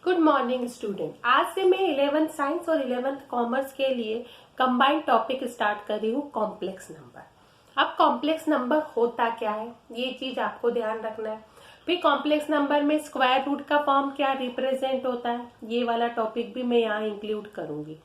Good morning student. आज से मैं 11th साइंस और 11th कॉमर्स के लिए कंबाइंड टॉपिक स्टार्ट कर रही हूँ, कॉम्प्लेक्स नंबर। अब कॉम्प्लेक्स नंबर होता क्या है, ये चीज आपको ध्यान रखना है। फिर कॉम्प्लेक्स नंबर में स्क्वायर रूट का फॉर्म क्या रिप्रेजेंट होता है, ये वाला टॉपिक भी मैं यहाँ इंक्लूड करूंगी।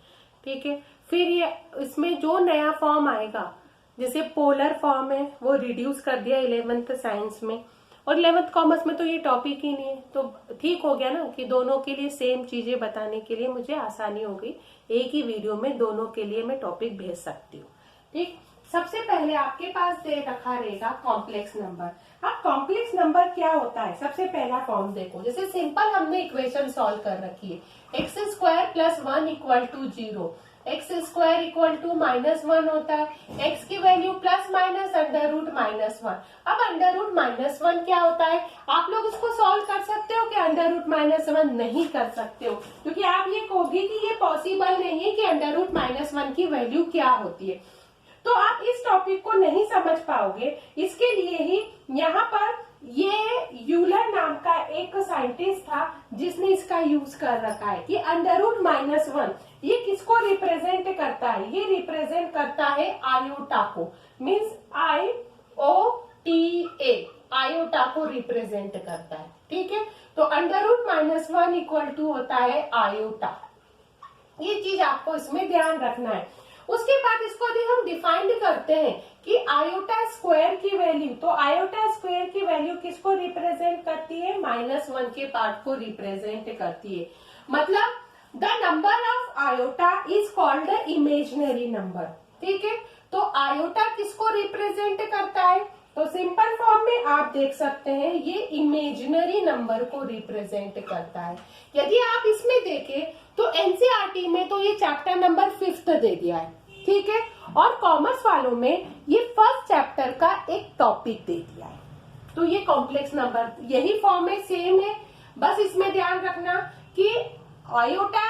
ठीक है। फिर ये इसमें जो नया फॉर्म आएगा, जैसे पोलर फॉर्म है, वो रिड्यूस कर दिया 11th साइंस में, और 11th कॉमर्स में तो ये टॉपिक ही नहीं है। तो ठीक हो गया ना कि दोनों के लिए सेम चीजें बताने के लिए मुझे आसानी हो गई। एक ही वीडियो में दोनों के लिए मैं टॉपिक भेज सकती हूँ। ठीक। सबसे पहले आपके पास दे रखा रहेगा कॉम्प्लेक्स नंबर। अब कॉम्प्लेक्स नंबर क्या होता है, सबसे पहला फॉर्म देखो। जैसे सिंपल हमने इक्वेशन सॉल्व कर रखी है, X square plus 1 equal to 0, X square equal to -1 होता है। एक्स की value plus minus under root -1। अब अंडर रूट -1 क्या होता है, आप लोग इसको सॉल्व कर सकते हो कि अंडर रूट -1 नहीं कर सकते हो, क्योंकि आप ये कहोगे कि ये पॉसिबल नहीं है कि अंडर रूट -1 की वैल्यू क्या होती है। तो आप इस टॉपिक को नहीं समझ पाओगे। इसके लिए ही यहाँ पर ये यूलर नाम का एक साइंटिस्ट था जिसने इसका यूज कर रखा है कि अंडर रूट -1 ये किसको रिप्रेजेंट करता है, ये रिप्रेजेंट करता है आयोटा को, मीन्स IOTA, आयोटा को रिप्रेजेंट करता है। ठीक है। तो अंडर रूट -1 इक्वल टू होता है आयोटा। ये चीज आपको इसमें ध्यान रखना है। उसके बाद इसको यदि हम डिफाइंड करते हैं कि आयोटा स्क्वायर की वैल्यू, तो आयोटा स्क्वायर की वैल्यू किसको रिप्रेजेंट करती है, -1 के पार्ट को रिप्रेजेंट करती है। मतलब the number of iota is called imaginary number. ठीक है। तो आयोटा किसको रिप्रेजेंट करता है, तो सिंपल फॉर्म में आप देख सकते हैं ये इमेजिनरी नंबर को रिप्रेजेंट करता है। यदि आप इसमें देखें तो एनसीईआरटी में तो ये चैप्टर नंबर 5th दे दिया है। ठीक है। और कॉमर्स वालों में ये फर्स्ट चैप्टर का एक टॉपिक दे दिया है। तो ये कॉम्प्लेक्स नंबर यही फॉर्म है, सेम है। बस इसमें ध्यान रखना कि आयोटा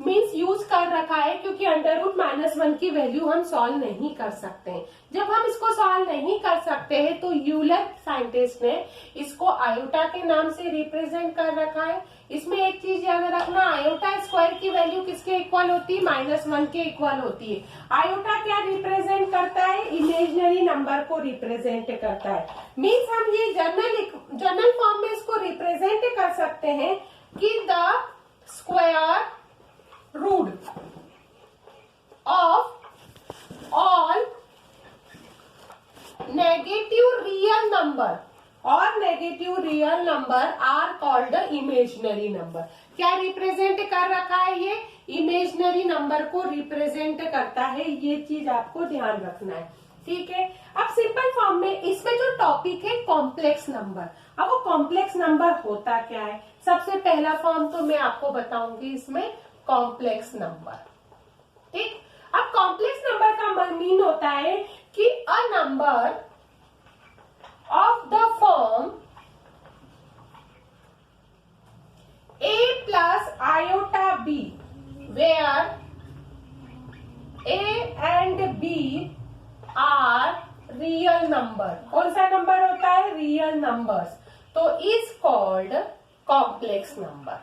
मीन्स यूज कर रखा है क्योंकि अंडर रूट -1 की वैल्यू हम सॉल्व नहीं कर सकते हैं। जब हम इसको सॉल्व नहीं कर सकते हैं तो यूलर साइंटिस्ट ने इसको आयोटा के नाम से रिप्रेजेंट कर रखा है। इसमें एक चीज याद रखना, आयोटा स्क्वायर की वैल्यू किसके इक्वल होती है, -1 के इक्वल होती है। आयोटा क्या रिप्रेजेंट करता है, इमेजिनरी नंबर को रिप्रेजेंट करता है। मीन्स हम ये जनरल फॉर्म में इसको रिप्रेजेंट कर सकते हैं कि the square root of all negative real number और negative real number are called imaginary number. क्या रिप्रेजेंट कर रखा है, ये इमेजिनरी नंबर को रिप्रेजेंट करता है। ये चीज आपको ध्यान रखना है। ठीक है। अब सिंपल फॉर्म में इसमें जो टॉपिक है कॉम्प्लेक्स नंबर। अब वो कॉम्प्लेक्स नंबर होता क्या है, सबसे पहला फॉर्म तो मैं आपको बताऊंगी इसमें, कॉम्प्लेक्स नंबर। ठीक। अब कॉम्प्लेक्स नंबर का मीन होता है कि a number of the form a plus iota b, where a and b are real number। कौन सा नंबर होता है, रियल नंबर्स, तो इज कॉल्ड कॉम्प्लेक्स नंबर।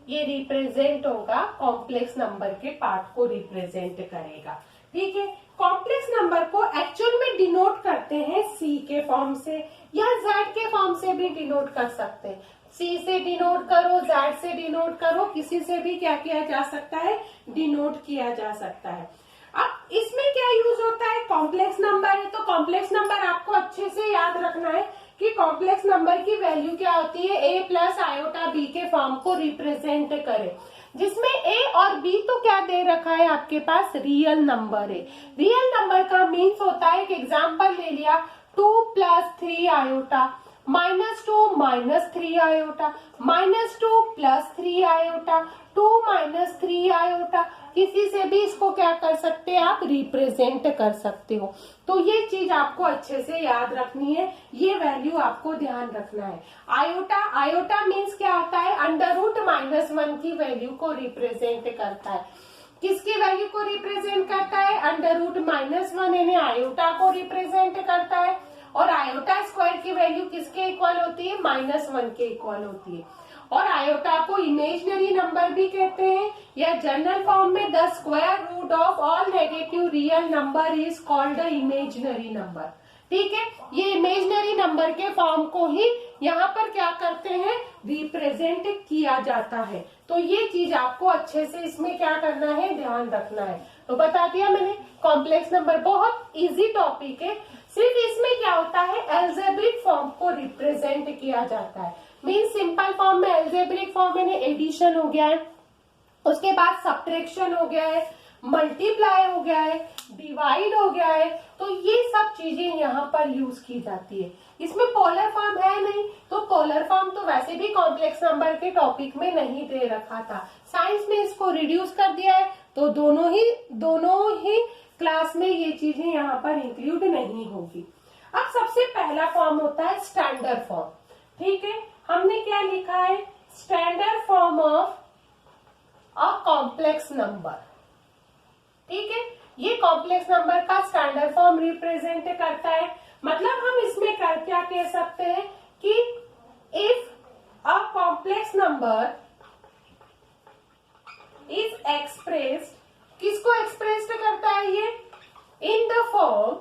ये रिप्रेजेंट होगा, कॉम्प्लेक्स नंबर के पार्ट को रिप्रेजेंट करेगा। ठीक है। कॉम्प्लेक्स नंबर को एक्चुअल में डिनोट करते हैं सी के फॉर्म से या जेड के फॉर्म से भी डिनोट कर सकते हैं। सी से डिनोट करो, जेड से डिनोट करो, किसी से भी क्या किया जा सकता है, डिनोट किया जा सकता है। अब इसमें क्या यूज होता है, कॉम्प्लेक्स नंबर है तो कॉम्प्लेक्स नंबर आपको अच्छे से याद रखना है कि कॉम्प्लेक्स नंबर की वैल्यू क्या होती है, ए प्लस आयोटा बी के फॉर्म को रिप्रेजेंट करे, जिसमें ए और बी तो क्या दे रखा है आपके पास, रियल नंबर है। रियल नंबर का मीन्स होता है कि एग्जाम्पल ले लिया 2 + 3 आयोटा, -2 -3 आयोटा, -2 + 3 आयोटा, 2 - 3 आयोटा, किसी से भी इसको क्या कर सकते हैं, आप रिप्रेजेंट कर सकते हो। तो ये चीज आपको अच्छे से याद रखनी है, ये वैल्यू आपको ध्यान रखना है। आयोटा मीन्स क्या होता है, अंडर रूट -1 की वैल्यू को रिप्रेजेंट करता है। किसकी वैल्यू को रिप्रेजेंट करता है, अंडर रूट -1 यानी आयोटा को रिप्रेजेंट करता है। और आयोटा स्क्वायर की वैल्यू किसके इक्वल होती है, -1 के इक्वल होती है। और आयोटा को इमेजिनरी नंबर भी कहते हैं, या जनरल फॉर्म में the square root of all negative real number is called the imaginary number. ठीक है, ये इमेजिनरी नंबर के फॉर्म को ही यहाँ पर क्या करते हैं, रिप्रेजेंट किया जाता है। तो ये चीज आपको अच्छे से इसमें क्या करना है, ध्यान रखना है। तो बता दिया मैंने, कॉम्प्लेक्स नंबर बहुत इजी टॉपिक है। सिर्फ इसमें क्या होता है, एल्जेब्रिक फॉर्म को रिप्रेजेंट किया जाता है। मीन सिंपल फॉर्म में, एल्जेब्रिक फॉर्म में एडिशन हो गया है, उसके बाद सब्ट्रैक्शन हो गया है, मल्टीप्लाई हो गया है, डिवाइड हो गया है। तो ये सब चीजें यहाँ पर यूज की जाती है। इसमें पोलर फॉर्म है नहीं, तो पोलर फॉर्म तो वैसे भी कॉम्प्लेक्स नंबर के टॉपिक में नहीं दे रखा था। साइंस में इसको रिड्यूस कर दिया है, तो दोनों ही क्लास में ये चीजें यहाँ पर इंक्लूड नहीं होगी। अब सबसे पहला फॉर्म होता है स्टैंडर्ड फॉर्म। ठीक है, हमने क्या लिखा है, standard form of a complex number. ठीक है, ये कॉम्प्लेक्स नंबर का स्टैंडर्ड फॉर्म रिप्रेजेंट करता है। मतलब हम इसमें क्या कह सकते हैं कि if a complex number is expressed, किसको एक्सप्रेस्ड करता है ये, in the form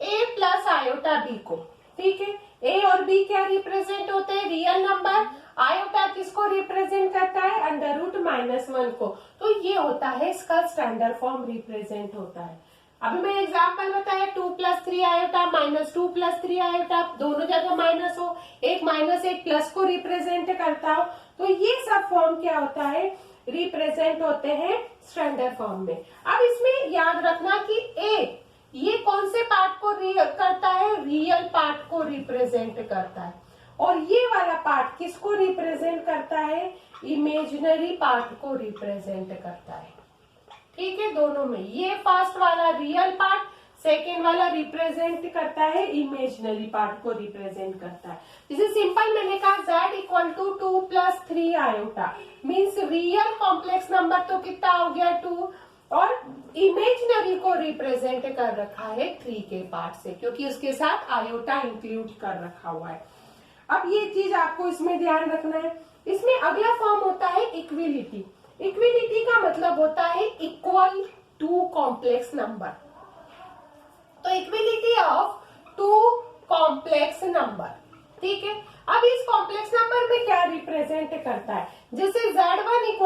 a plus iota b को। ठीक है, a और b क्या रिप्रेजेंट होते हैं, रियल नंबर। आयोटा किसको रिप्रेजेंट करता है, अंडर रूट -1 को। तो ये होता है इसका स्टैंडर्ड फॉर्म रिप्रेजेंट होता है। अभी मैं एग्जांपल बताया, 2 + 3 आयोटा -2 + 3 आयोटा, दोनों जगह माइनस हो, एक माइनस एक प्लस को रिप्रेजेंट करता हो। तो ये सब फॉर्म क्या होता है, रिप्रेजेंट होते हैं स्टैंडर्ड फॉर्म में। अब इसमें याद रखना कि ए ये कौन से पार्ट को करता है, रियल पार्ट को रिप्रेजेंट करता है, और ये वाला पार्ट किसको रिप्रेजेंट करता है, इमेजिनरी पार्ट को रिप्रेजेंट करता है। ठीक है, दोनों में ये फर्स्ट वाला रियल पार्ट, सेकेंड वाला रिप्रेजेंट करता है इमेजिनरी पार्ट को रिप्रेजेंट करता है। जैसे सिंपल मैंने कहा z = 2 + 3 iota, means real complex number तो कितना हो गया 2, और इमेजिनरी को रिप्रेजेंट कर रखा है 3 के पार्ट से, क्योंकि उसके साथ आयोटा इंक्लूड कर रखा हुआ है। अब ये चीज आपको इसमें ध्यान रखना है। इसमें अगला फॉर्म होता है इक्विलिटी। इक्विलिटी का मतलब होता है इक्वल टू कॉम्प्लेक्स नंबर। तो इक्विलिटी ऑफ 2 कॉम्प्लेक्स नंबर। ठीक है, अब इस कॉम्प्लेक्स नंबर में क्या रिप्रेजेंट करता है, जैसे z1 =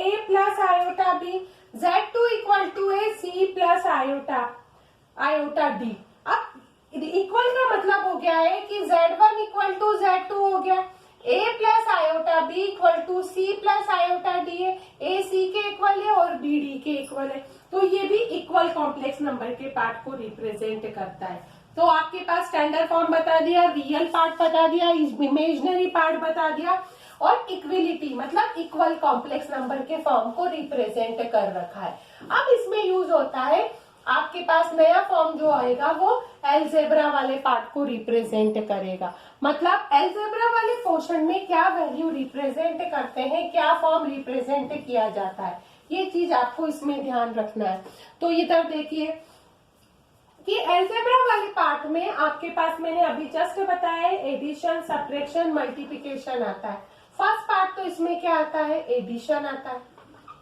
a plus iota b, z2 = a c plus iota d। अब इक्वल का मतलब हो गया है कि z1 = z2 हो गया, a plus iota b = c plus iota d है, a c के इक्वल है और b d के इक्वल है। तो ये भी इक्वल कॉम्प्लेक्स नंबर के पार्ट को रिप्रेजेंट करता है। तो आपके पास स्टैंडर्ड फॉर्म बता दिया, रियल पार्ट बता दिया, इमेजिनरी पार्ट बता दिया, और इक्विलिटी मतलब इक्वल कॉम्प्लेक्स नंबर के फॉर्म को रिप्रेजेंट कर रखा है। अब इसमें यूज होता है, आपके पास नया फॉर्म जो आएगा वो एल्जेब्रा वाले पार्ट को रिप्रेजेंट करेगा। मतलब एल्जेब्रा वाले पोर्शन में क्या वैल्यू रिप्रेजेंट करते हैं, क्या फॉर्म रिप्रेजेंट किया जाता है, ये चीज आपको इसमें ध्यान रखना है। तो इधर देखिए कि एल्जेब्रा वाले पार्ट में आपके पास मैंने अभी जस्ट बताया है, एडिशन, सब्ट्रैक्शन, मल्टीप्लिकेशन आता है। फर्स्ट पार्ट तो इसमें क्या आता है, एडिशन आता है।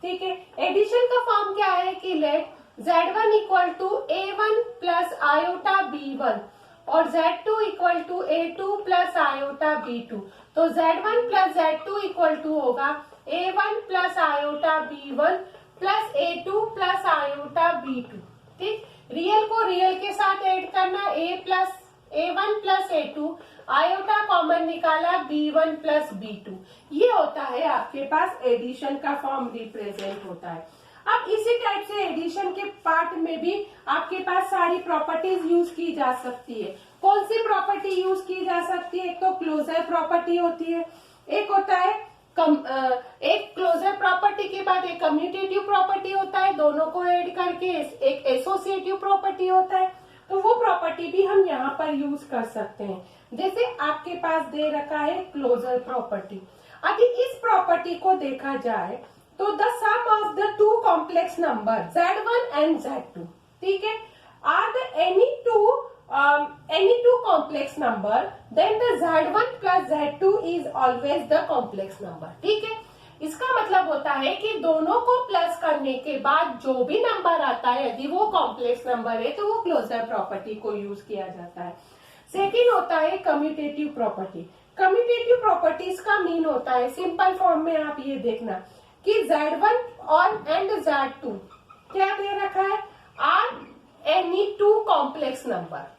ठीक है, एडिशन का फॉर्म क्या है कि late z1 = a1 plus iota b1 और z2 = a2 plus iota b2। तो z1 प्लस z2 = होगा a1 plus iota b1 plus a2 plus iota b2। ठीक, रियल को रियल के साथ ऐड करना, a1 plus a2, iota common निकाला b1 plus b2। ये होता है आपके पास एडिशन का फॉर्म रिप्रेजेंट होता है। अब इसी टाइप से एडिशन के पार्ट में भी आपके पास सारी प्रॉपर्टीज यूज की जा सकती है। कौन सी प्रॉपर्टी यूज की जा सकती है, एक तो क्लोजर प्रॉपर्टी होती है, एक होता है एक क्लोजर प्रॉपर्टी के बाद एक कम्यूटेटिव प्रॉपर्टी होता है, दोनों को ऐड करके एक एसोसिएटिव प्रॉपर्टी होता है। तो वो प्रॉपर्टी भी हम यहाँ पर यूज कर सकते हैं। जैसे आपके पास दे रखा है क्लोजर प्रॉपर्टी। अगर इस प्रॉपर्टी को देखा जाए तो the sum of the 2 complex number z1 and z2, ठीक है, are the any 2 any two complex number, then the Z1 plus Z2 is always the complex number. ठीक है, इसका मतलब होता है कि दोनों को प्लस करने के बाद जो भी नंबर आता है यदि वो कॉम्प्लेक्स नंबर है तो वो क्लोजर प्रॉपर्टी को यूज किया जाता है. सेकेंड होता है कम्यूटेटिव प्रॉपर्टी. कम्यूटेटिव प्रॉपर्टीज का मीन होता है, सिंपल फॉर्म में आप ये देखना कि Z1 और एंड Z2 क्या दे रखा है, are any two complex number.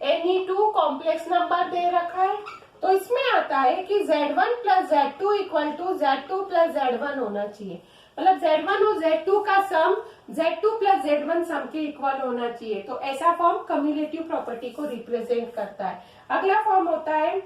Any two complex number दे रखा है, तो इसमें आता है कि Z1 plus Z2 equal to Z2 plus Z1 होना चाहिए. मतलब Z1 और Z2 का सम Z2 प्लस Z1 सम के इक्वल होना चाहिए. तो ऐसा फॉर्म कम्युलेटिव प्रॉपर्टी को रिप्रेजेंट करता है. अगला फॉर्म होता है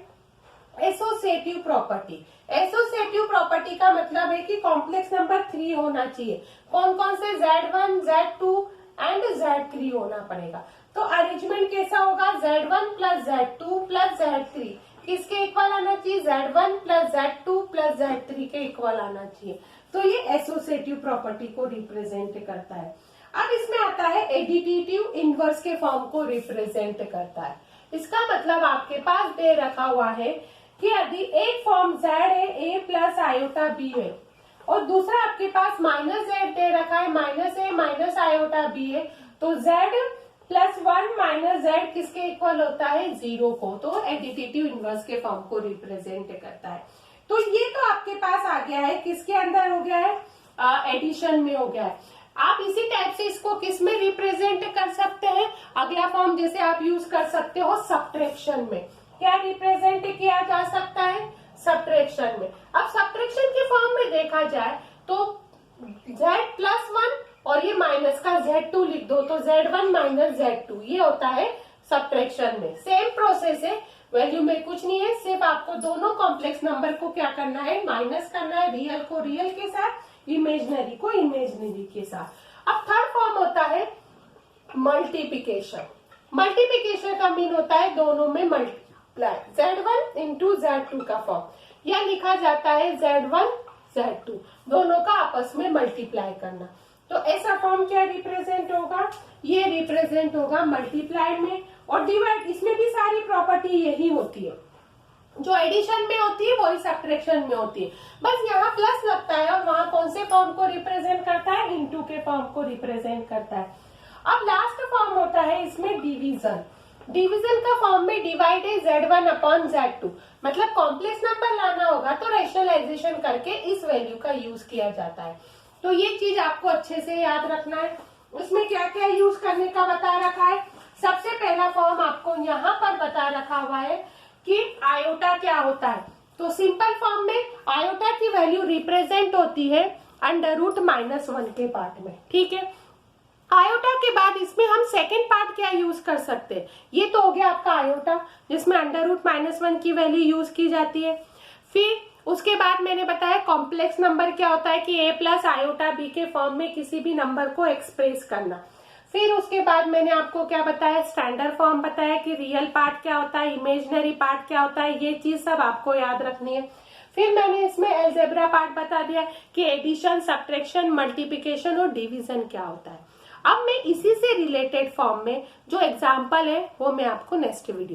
एसोसिएटिव प्रॉपर्टी. एसोसिएटिव प्रॉपर्टी का मतलब है कि कॉम्प्लेक्स नंबर 3 होना चाहिए. कौन कौन से, Z1, Z2 एंड Z3 होना पड़ेगा. तो अरेंजमेंट कैसा होगा, Z1 plus Z2 plus Z3 किसके इक्वल आना चाहिए, Z1 plus Z2 plus Z3 के इक्वल आना चाहिए. तो ये एसोसिएटिव प्रॉपर्टी को रिप्रेजेंट करता है. अब इसमें आता है एडिटिव इनवर्स के फॉर्म को रिप्रेजेंट करता है. इसका मतलब आपके पास दे रखा हुआ है कि यदि एक फॉर्म Z है, A प्लस आयोटा B है, और दूसरा आपके पास माइनस Z दे रखा है, minus A minus iota B है, तो Z प्लस 1 माइनस Z किसके इक्वल होता है, 0 को. तो एडिटिव इनवर्स के फॉर्म को रिप्रेजेंट करता है. तो ये तो आपके पास आ गया है, किसके अंदर हो गया है, एडिशन में हो गया है. आप इसी टाइप से इसको किस में रिप्रेजेंट कर सकते हैं, अगला फॉर्म जैसे आप यूज कर सकते हो सब्ट्रैक्शन में. क्या रिप्रेजेंट किया जा सकता है, सब्ट्रैक्शन में. अब सब्ट्रैक्शन के फॉर्म में देखा जाए तो Z प्लस 1 और ये माइनस का Z2 लिख दो, तो Z1 माइनस Z2 ये होता है सब्ट्रैक्शन में. सेम प्रोसेस है, वैल्यू में कुछ नहीं है, सिर्फ आपको दोनों कॉम्प्लेक्स नंबर को क्या करना है, माइनस करना है. रियल को रियल के साथ, इमेजिनरी को इमेजिनरी के साथ. अब थर्ड फॉर्म होता है मल्टीप्लिकेशन. मल्टीप्लिकेशन का मीन होता है दोनों में मल्टीप्लाई, Z1 इंटू Z2 का फॉर्म, या लिखा जाता है Z1 Z2 दोनों का आपस में मल्टीप्लाई करना. तो ऐसा फॉर्म क्या रिप्रेजेंट होगा, ये रिप्रेजेंट होगा मल्टीप्लाइड में. और डिवाइड, इसमें भी सारी प्रॉपर्टी यही होती है, जो एडिशन में होती है वही सब्ट्रैक्शन में होती है, बस यहाँ प्लस लगता है. और वहां कौन से फॉर्म को रिप्रेजेंट करता है, इनटू के फॉर्म को रिप्रेजेंट करता है. अब लास्ट फॉर्म होता है इसमें डिवीजन. डिवीजन का फॉर्म में डिवाइड है Z1 अपॉन Z2, मतलब कॉम्प्लेक्स नंबर लाना होगा तो रेशनलाइजेशन करके इस वैल्यू का यूज किया जाता है. तो ये चीज आपको अच्छे से याद रखना है. उसमें क्या क्या यूज करने का बता रखा है. सबसे पहला फॉर्म आपको यहाँ पर बता रखा हुआ है कि आयोटा क्या होता है. तो सिंपल फॉर्म में आयोटा की वैल्यू रिप्रेजेंट होती है √-1 के पार्ट में. ठीक है, आयोटा के बाद इसमें हम सेकेंड पार्ट क्या यूज कर सकते हैं, ये तो हो गया आपका आयोटा जिसमें √-1 की वैल्यू यूज की जाती है. फिर उसके बाद मैंने बताया कॉम्प्लेक्स नंबर क्या होता है कि A प्लस आयोटा B के फॉर्म में किसी भी नंबर को एक्सप्रेस करना. फिर उसके बाद मैंने आपको क्या बताया, स्टैंडर्ड फॉर्म बताया कि रियल पार्ट क्या होता है, इमेजिनरी पार्ट क्या होता है, ये चीज सब आपको याद रखनी है. फिर मैंने इसमें अलजेब्रा पार्ट बता दिया कि एडिशन, सब्ट्रैक्शन, मल्टीप्लिकेशन और डिवीजन क्या होता है. अब मैं इसी से रिलेटेड फॉर्म में जो एग्जाम्पल है वो मैं आपको नेक्स्ट वीडियो